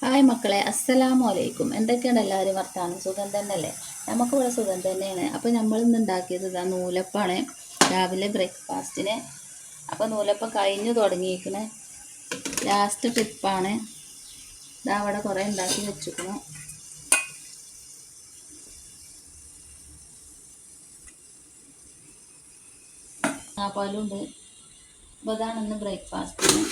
Hi മക്കളെ, അസ്സലാമു അലൈക്കും. എന്തൊക്കെയാണ് എല്ലാവരും വർത്താനം? സുഖം തന്നെയല്ലേ? നമുക്കിവിടെ സുഖം തന്നെയാണ്. അപ്പോൾ നമ്മളിന്ന് ഉണ്ടാക്കിയത് ഇതാ നൂലപ്പാണ്, രാവിലെ ബ്രേക്ക്ഫാസ്റ്റിന്. അപ്പോൾ നൂലപ്പം കഴിഞ്ഞു തുടങ്ങിയിരിക്കണേ, ലാസ്റ്റ് ട്രിപ്പാണ്. ഇതാ അവിടെ കുറേ ഉണ്ടാക്കി വെച്ചിരിക്കുന്നു. പാലുണ്ട്. അപ്പോൾ അതാണ് ഇന്ന് ബ്രേക്ക്ഫാസ്റ്റിന്.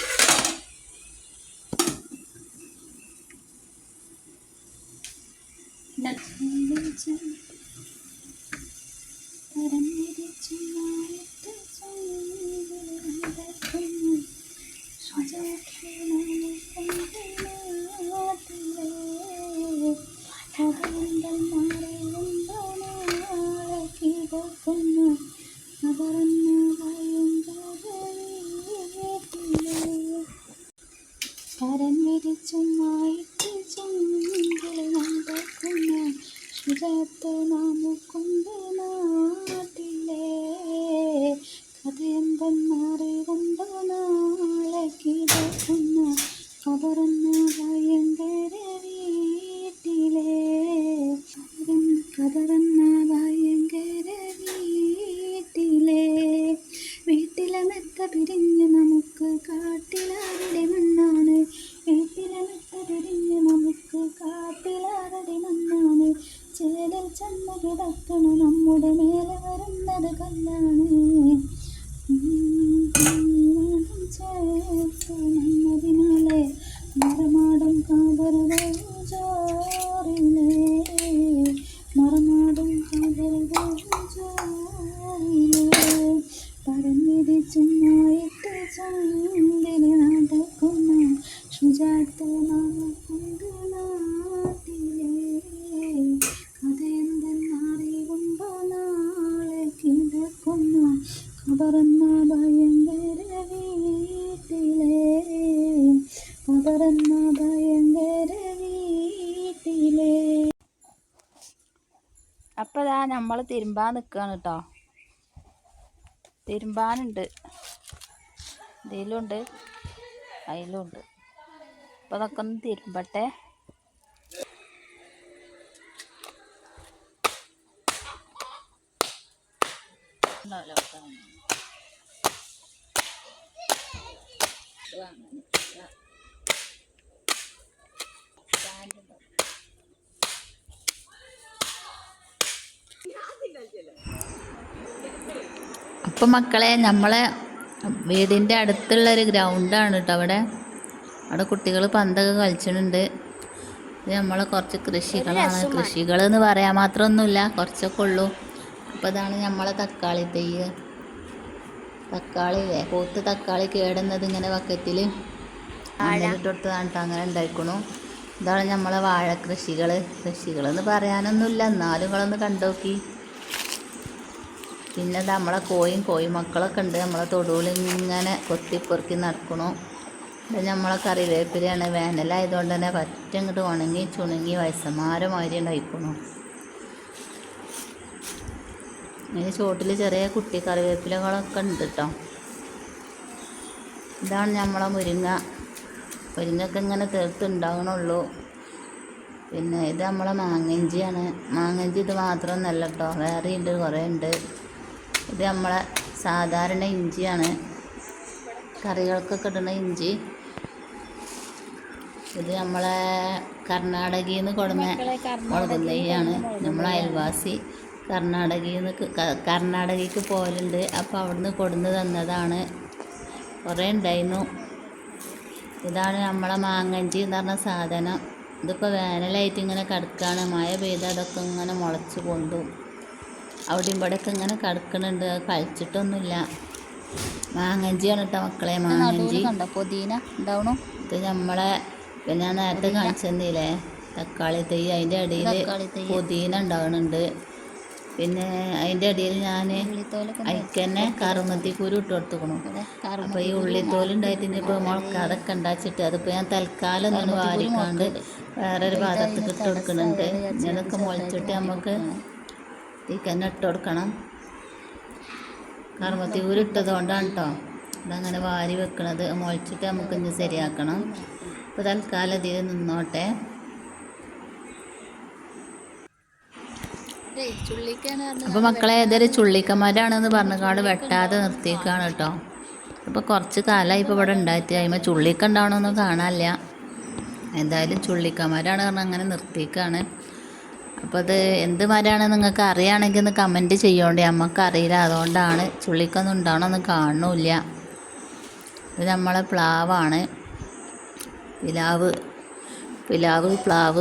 കരഞ്ഞിരിച്ചുമായിട്ട് ചുണ്ടിൽ നടക്കുന്ന ശുചിത്വ നാമുകൊണ്ട് നാട്ടിലെ കഥയെന്തെന്നറിവുണ്ടോ നാളെ കിടക്കുന്ന കബറന്ന ഭയങ്കര വീട്ടിലെ കബറന്ന ഭയങ്കര വീട്ടിലെ മെത്ത പിരിഞ്ഞ് നമുക്ക് കാട്ടിലാരുടെ മണ്ണാണ്. വീട്ടിലെ മെത്ത പിരിഞ്ഞ് നമുക്ക് കാട്ടിലാരുടെ മണ്ണാണ്. ചേലൽ ചെന്ന് കിടക്കണ നമ്മുടെ മേലെ വരുന്നത് കല്ലാണ്. ചേർന്നതിനാലെ മറമാടും കാബറുകൾ ചോറിലെ മറമാടും കാബറുകൾ ചോറിലെ പരന്നിരിച്ചുമായിട്ട് ചുണ്ടിന് നടക്കുന്ന ശുചിത്വ നാമകൊണ്ട് നാട്ടിലെ കഥയെന്തെന്നറിവുണ്ടോ നാളെ കിടക്കുന്ന കബറന്ന ഭയങ്കര വീട്ടിലെ കബറന്ന ഭയങ്കര വീട്ടിലെ. അപ്പോൾ ഇതാ നമ്മൾ തിരുമ്പാൻ നിൽക്കുകയാണ് കേട്ടോ. തിരുമ്പാനുണ്ട്, ഇതിലുണ്ട് അതിലുണ്ട്. അപ്പോൾ അതൊക്കെ ഒന്ന് തിരുമ്പട്ടെ. അപ്പം മക്കളെ, നമ്മളെ വീടിൻ്റെ അടുത്തുള്ളൊരു ഗ്രൗണ്ടാണ് കേട്ടോ. അവിടെ കുട്ടികൾ പന്തൊക്കെ കളിച്ചിട്ടുണ്ട്. ഇത് നമ്മളെ കുറച്ച് കൃഷികളാണ്. കൃഷികളെന്ന് പറയാൻ മാത്രമൊന്നുമില്ല, കുറച്ചൊക്കെ ഉള്ളൂ. അപ്പോൾ ഇതാണ് നമ്മളെ തക്കാളി തൈ. തക്കാളിയില്ലേ, പോത്ത് തക്കാളി കേടുന്നത് ഇങ്ങനെ ബക്കറ്റിൽ മണ്ണിലിട്ടൊടുത്തതാണ് കേട്ടോ, അങ്ങനെ ഉണ്ടായിക്കണു. ഇതാണ് നമ്മളെ വാഴ കൃഷികളെന്ന് പറയാനൊന്നുമില്ല, എന്നാലും നിങ്ങളൊന്ന് കണ്ടോക്കി. പിന്നെ നമ്മളെ കോഴിമക്കളൊക്കെ ഉണ്ട്. നമ്മളെ തൊടുവിൽ ഇങ്ങനെ കൊത്തിപ്പൊറുക്കി നടക്കണു. ഇത് നമ്മളെ കറിവേപ്പിലയാണ്. വേനലായതുകൊണ്ട് തന്നെ പറ്റങ്ങോട്ട് ഉണങ്ങി ചുണങ്ങി വയസ്സന്മാരമാതിരി ഉണ്ടായിക്കണു. ഇതിന് ചോട്ടിൽ ചെറിയ കുട്ടി കറിവേപ്പിലകളൊക്കെ ഉണ്ട് കേട്ടോ. ഇതാണ് നമ്മളെ മുരിങ്ങയൊക്കെ ഇങ്ങനെ തീർത്തുണ്ടാകണുള്ളൂ. പിന്നെ ഇത് നമ്മളെ മാങ്ങഞ്ചിയാണ്. മാങ്ങഞ്ചി ഇത് മാത്രമൊന്നല്ല കേട്ടോ, വേറെ ഉണ്ട്, കുറേ ഉണ്ട്. ഇത് നമ്മളെ സാധാരണ ഇഞ്ചിയാണ്, കറികൾക്കൊക്കെ ഇടുന്ന ഇഞ്ചി. ഇത് നമ്മളെ കർണാടകയിൽ നിന്ന് കൊടുന്ന മുളക് നെയ്യാണ്. നമ്മളെ അയൽവാസി കർണാടകയ്ക്ക് പോലുണ്ട്. അപ്പോൾ അവിടുന്ന് കൊടുന്ന് തന്നതാണ്, കുറേ ഉണ്ടായിരുന്നു. ഇതാണ് നമ്മളെ മാങ്ങഞ്ചി എന്ന് പറഞ്ഞ സാധനം. ഇതിപ്പോൾ വേനലായിട്ട് ഇങ്ങനെ കിടക്കുകയാണ്. മഴ പെയ്ത് അതൊക്കെ ഇങ്ങനെ മുളച്ച് കൊണ്ടു അവിടെയും ഇവിടെയൊക്കെ ഇങ്ങനെ കിടക്കുന്നുണ്ട്. അത് കഴിച്ചിട്ടൊന്നുമില്ല. മാങ്ങഞ്ചിയാണ് കേട്ടോ മക്കളെ, മാങ്ങഞ്ചി. പുതിന ഉണ്ടാവണു. ഇത് നമ്മളെ ഞാൻ നേരത്തെ കാണിച്ചെന്നില്ലേ, തക്കാളി തൈ. അതിൻ്റെ അടിയിൽ പുതിന ഉണ്ടാവുന്നുണ്ട്. പിന്നെ അതിൻ്റെ അടിയിൽ ഞാൻ അതിക്കന്നെ കറുമത്തിക്കുരു ഇട്ട് കൊടുത്തുക്കണു. അപ്പോൾ ഈ ഉള്ളിത്തോലുണ്ടായിട്ട് ഇപ്പോൾ മുളക്കാതൊക്കെ ഉണ്ടാച്ചിട്ട് അതിപ്പോൾ ഞാൻ തൽക്കാലം ഒന്ന് വാരിക്കാണ്ട് വേറൊരു പാത്രത്തിൽ ഇട്ട് കൊടുക്കുന്നുണ്ട്. ഇതൊക്കെ മുളച്ചിട്ട് നമുക്ക് ഇതിക്കന്നെ ഇട്ട് കൊടുക്കണം. കറുമത്തിക്കുരു ഇട്ടത് കൊണ്ടാണ് കേട്ടോ ഇതങ്ങനെ വാരി വെക്കണത്. മുളച്ചിട്ട് നമുക്ക് ഇനി ശരിയാക്കണം. ഇപ്പോൾ തൽക്കാലം ഇതിൽ നിന്നോട്ടെ. അപ്പോൾ മക്കളെ ഏതൊരു ചുള്ളിക്കന്മാരാണെന്ന് പറഞ്ഞുകൊണ്ട് വെട്ടാതെ നിർത്തിയേക്കാണ് കേട്ടോ. ഇപ്പോൾ കുറച്ച് കാലമായി ഇപ്പോൾ ഇവിടെ ഉണ്ടായിട്ട് അതിന്മേൽ ചുള്ളിക്ക ഉണ്ടാവണമെന്ന് കാണാനില്ല. എന്തായാലും ചുള്ളിക്കന്മാരാണ് പറഞ്ഞാൽ അങ്ങനെ നിർത്തിയേക്കാണ്. അപ്പോൾ അത് എന്ത് മരമാണെന്ന് നിങ്ങൾക്ക് അറിയുകയാണെങ്കിൽ ഒന്ന് കമൻറ്റ് ചെയ്യോണ്ടേ. നമുക്കറിയില്ല, അതുകൊണ്ടാണ്. ചുള്ളിക്കൊന്നും ഉണ്ടാവണമെന്ന് കാണുന്നില്ല. ഇത് നമ്മളെ പ്ലാവാണ്. പ്ലാവ്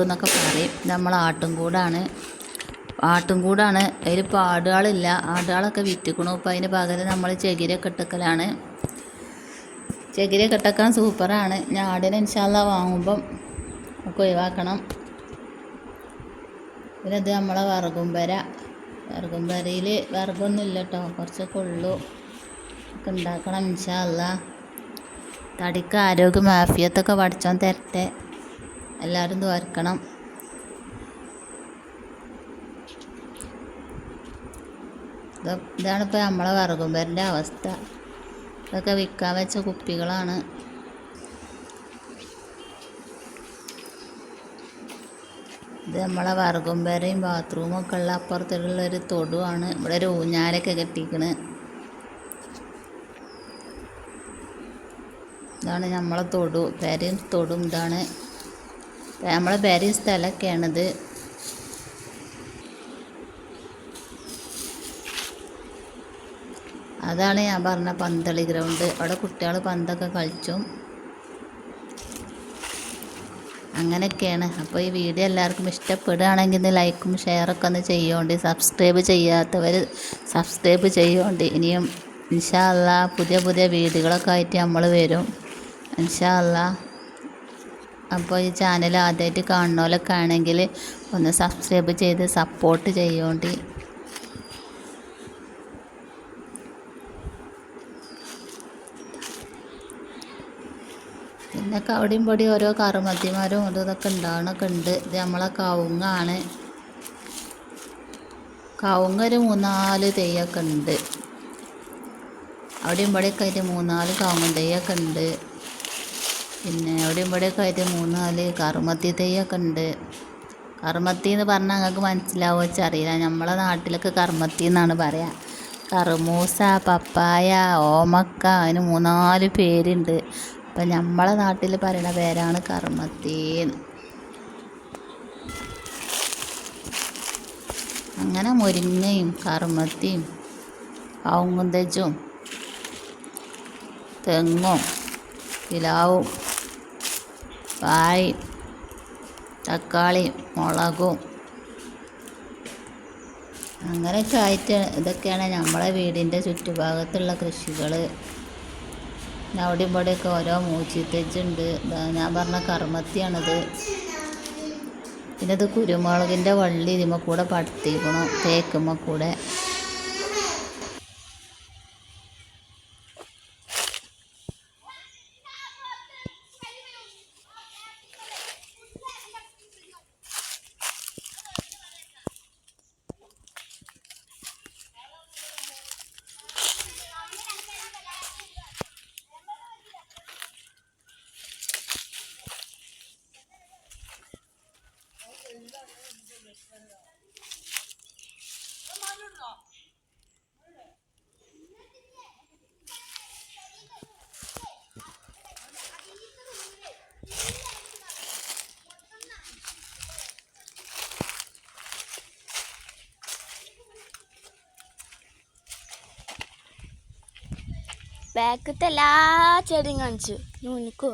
എന്നൊക്കെ പറയും. ഇത് നമ്മളെ ആട്ടുംകൂടാണ്. അതിലിപ്പോൾ ആടുകളില്ല. ആടുകളൊക്കെ വിറ്റിക്കണു. ഇപ്പോൾ അതിന് പകരം നമ്മൾ ചകിരിയൊക്കെ ഇട്ടക്കലാണ്. ചകിരിയൊക്കെ ഇട്ടക്കാൻ സൂപ്പറാണ്. ഞാൻ ആടിനെ ഇൻഷാ അല്ലാ വാങ്ങുമ്പം ഒക്കെ ഒഴിവാക്കണം. പിന്നെ ഇത് നമ്മളെ വിറകുംപരയിൽ വിറകൊന്നും ഇല്ല കേട്ടോ, കുറച്ചൊക്കെ ഉള്ളൂ. ഒക്കെ ഉണ്ടാക്കണം ഇൻഷാ അല്ലാ. തടിക്ക് ആരോഗ്യ മാഫിയത്തൊക്കെ പഠിച്ചോൻ തരട്ടെ. എല്ലാവരും ദ്വാരക്കണം. ഇതാണിപ്പോൾ നമ്മളെ വിറകുംപരൻ്റെ അവസ്ഥ. ഇതൊക്കെ വിൽക്കാൻ വെച്ച കുപ്പികളാണ്. ഇത് നമ്മളെ വിറകുംപരയും ബാത്റൂമൊക്കെ ഉള്ള അപ്പുറത്തുള്ളൊരു തൊടുവാണ്. ഇവിടെ ഒരു ഊഞ്ഞാലൊക്കെ കെട്ടിക്കണ്. ഇതാണ് നമ്മളെ പെരയും തൊടും. ഇതാണ് നമ്മളെ പെരയും സ്ഥലമൊക്കെയാണിത്. അതാണ് ഞാൻ പറഞ്ഞ പന്തളി ഗ്രൗണ്ട്. അവിടെ കുട്ടികൾ പന്തൊക്കെ കളിച്ചും അങ്ങനെയൊക്കെയാണ്. അപ്പോൾ ഈ വീഡിയോ എല്ലാവർക്കും ഇഷ്ടപ്പെടുകയാണെങ്കിൽ ലൈക്കും ഷെയറൊക്കെ ഒന്ന് ചെയ്യുകൊണ്ട്. സബ്സ്ക്രൈബ് ചെയ്യാത്തവർ സബ്സ്ക്രൈബ് ചെയ്യുകൊണ്ട്. ഇനിയും ഇൻഷാ അല്ലാ പുതിയ വീഡിയോകളൊക്കെ ആയിട്ട് നമ്മൾ വരും ഇൻഷാ അല്ലാ. അപ്പോൾ ഈ ചാനൽ ആദ്യമായിട്ട് കാണുന്നവരൊക്കെ ആണെങ്കിൽ ഒന്ന് സബ്സ്ക്രൈബ് ചെയ്ത് സപ്പോർട്ട് ചെയ്യുകൊണ്ട്. പിന്നെ അവിടെയും പൊടി ഓരോ കറുമത്തിമാരും ഇതൊക്കെ ഉണ്ടാകണമൊക്കെ ഉണ്ട്. ഇത് നമ്മളെ കവുങ്ങാണ്. കവുങ്ങൊരു 3-4 തെയ്യൊക്കെ ഉണ്ട്. അവിടെയും ഇവിടെയൊക്കെ ആയിട്ട് 3-4 കവുങ്ങ് തെയ്യൊക്കെ ഉണ്ട്. പിന്നെ അവിടെയും ഇവിടെയൊക്കെ ആയിട്ട് 3-4 കറുമത്തി തെയ്യൊക്കെ ഉണ്ട്. കറുമത്തി എന്ന് പറഞ്ഞാൽ നിങ്ങൾക്ക് മനസ്സിലാവുക വെച്ചറിയില്ല. നമ്മളെ നാട്ടിലൊക്കെ കറുമത്തി എന്നാണ് പറയുക. കറുമൂസ, പപ്പായ, ഓമക്ക, അതിന് 3-4 പേരുണ്ട്. അപ്പം നമ്മളെ നാട്ടിൽ പറയുന്ന പേരാണ് കറുമത്തി. അങ്ങനെ മുരിങ്ങയും കറുമത്തിയും കവുങ്ങും തെച്ചും തെങ്ങും പിലാവും വാഴയും തക്കാളിയും മുളകും അങ്ങനെയൊക്കെ ആയിട്ട് ഇതൊക്കെയാണ് നമ്മളെ വീടിൻ്റെ ചുറ്റുഭാഗത്തുള്ള കൃഷികൾ. അവിടെയും ഇവിടെയൊക്കെ ഓരോ മൂച്ചിത്തെച്ചുണ്ട്. ഞാൻ പറഞ്ഞ കറുമത്തിയാണിത്. പിന്നെ ഇത് കുരുമുളകിൻ്റെ വള്ളി ഇതിമ്മ കൂടെ പടുത്തിരിക്കണം, തേക്കുമ്മ കൂടെ. ബാക്കത്തെ എല്ലാ ചെടിയും കാണിച്ചു. എനിക്ക്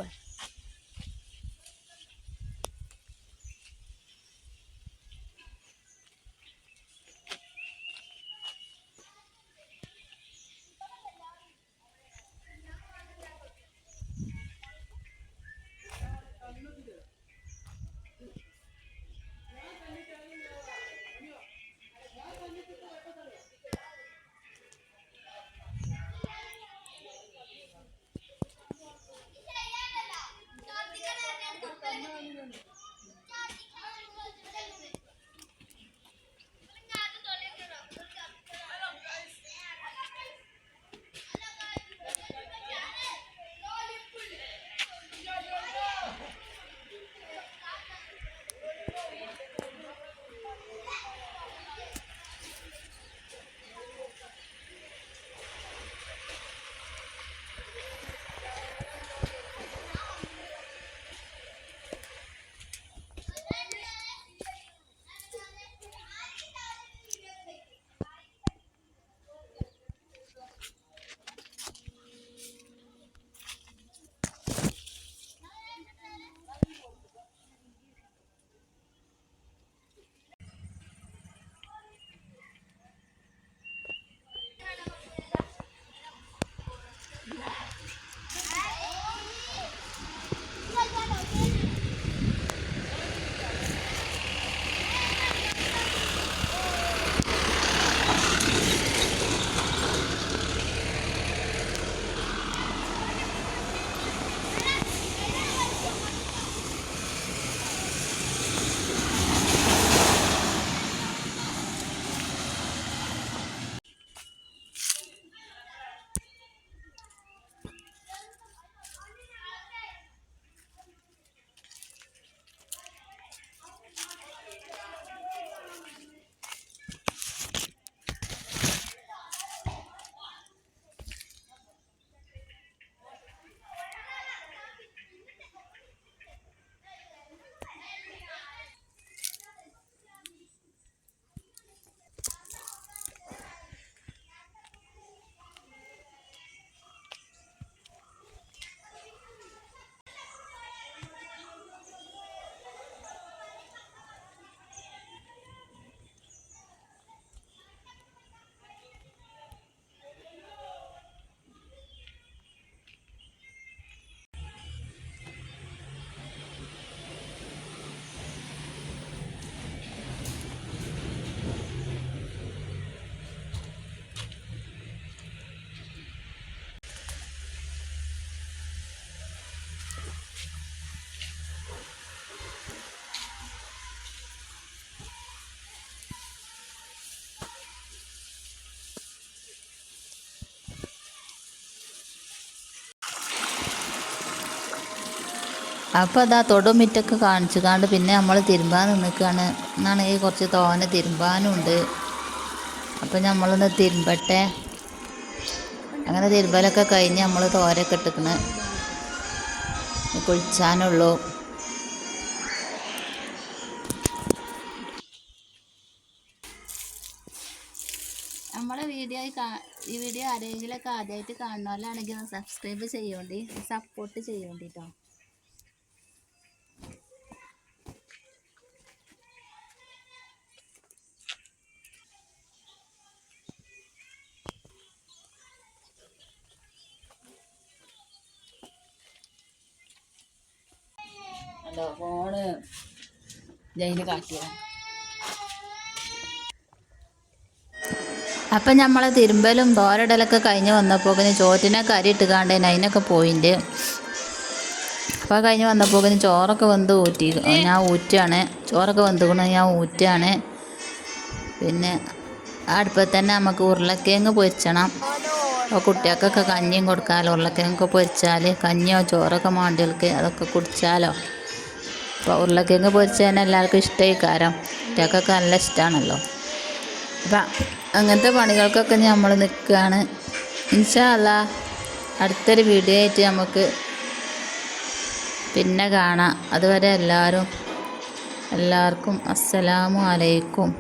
അപ്പോൾ അതാ തൊടും മിറ്റൊക്കെ കാണിച്ചു കാണ്ട് പിന്നെ നമ്മൾ തിരുമ്പാൻ നിൽക്കുകയാണ്. എന്നാണെങ്കിൽ കുറച്ച് തോനെ തിരുമ്പാനുണ്ട്. അപ്പം നമ്മളൊന്ന് തിരുമ്പട്ടെ. അങ്ങനെ തിരുമ്പലൊക്കെ കഴിഞ്ഞ് നമ്മൾ തോരൊക്കെ ഇട്ടിക്കണ്. കുളിച്ചാനുള്ളൂ. നമ്മളെ ഈ വീഡിയോ ആരെങ്കിലുമൊക്കെ ആദ്യമായിട്ട് കാണുന്നവരാണെങ്കിൽ സബ്സ്ക്രൈബ് ചെയ്യോണ്ടി, സപ്പോർട്ട് ചെയ്യോണ്ടി കേട്ടോ. ഹലോ, ഫോണ് ജയിലിൽ കാട്ടിയ. അപ്പം നമ്മളെ തിരുമ്പലും തോരടലൊക്കെ കഴിഞ്ഞ് വന്നപ്പോൾ ചോറ്റിനൊക്കെ അരി ഇട്ട് കാണ്ടേന് അതിനൊക്കെ പോയിന്റ്. അപ്പോൾ കഴിഞ്ഞ് വന്നപ്പോൾ ചോറൊക്കെ വെന്ത് ഞാൻ ഊറ്റുകയാണ്. ചോറൊക്കെ വെന്തുകൊണ്ട് ഞാൻ ഊറ്റുകയാണ്. പിന്നെ ആ അടുപ്പത്ത് തന്നെ നമുക്ക് ഉരുളക്കിഴങ്ങ് പൊരിച്ചണം. അപ്പോൾ കുട്ടികൾക്കൊക്കെ കഞ്ഞിയും കൊടുക്കാമല്ലോ. ഉരുളക്കിഴങ്ങൊക്കെ പൊരിച്ചാൽ കഞ്ഞിയോ ചോറൊക്കെ മാണ്ടികൾക്ക് അതൊക്കെ കുടിച്ചാലോ. അപ്പോൾ ഉരുളക്കിഴങ്ങ് പൊരിച്ചതിന് എല്ലാവർക്കും ഇഷ്ടമായി കാരം. കുട്ടികൾക്കൊക്കെ നല്ല ഇഷ്ടമാണല്ലോ. അപ്പം അങ്ങനത്തെ പണികൾക്കൊക്കെ നമ്മൾ നിൽക്കുകയാണ്. ഇൻഷാ അല്ലാഹ് അടുത്തൊരു വീഡിയോ ആയിട്ട് നമുക്ക് പിന്നെ കാണാം. അതുവരെ എല്ലാവർക്കും അസ്സലാമു അലൈക്കും.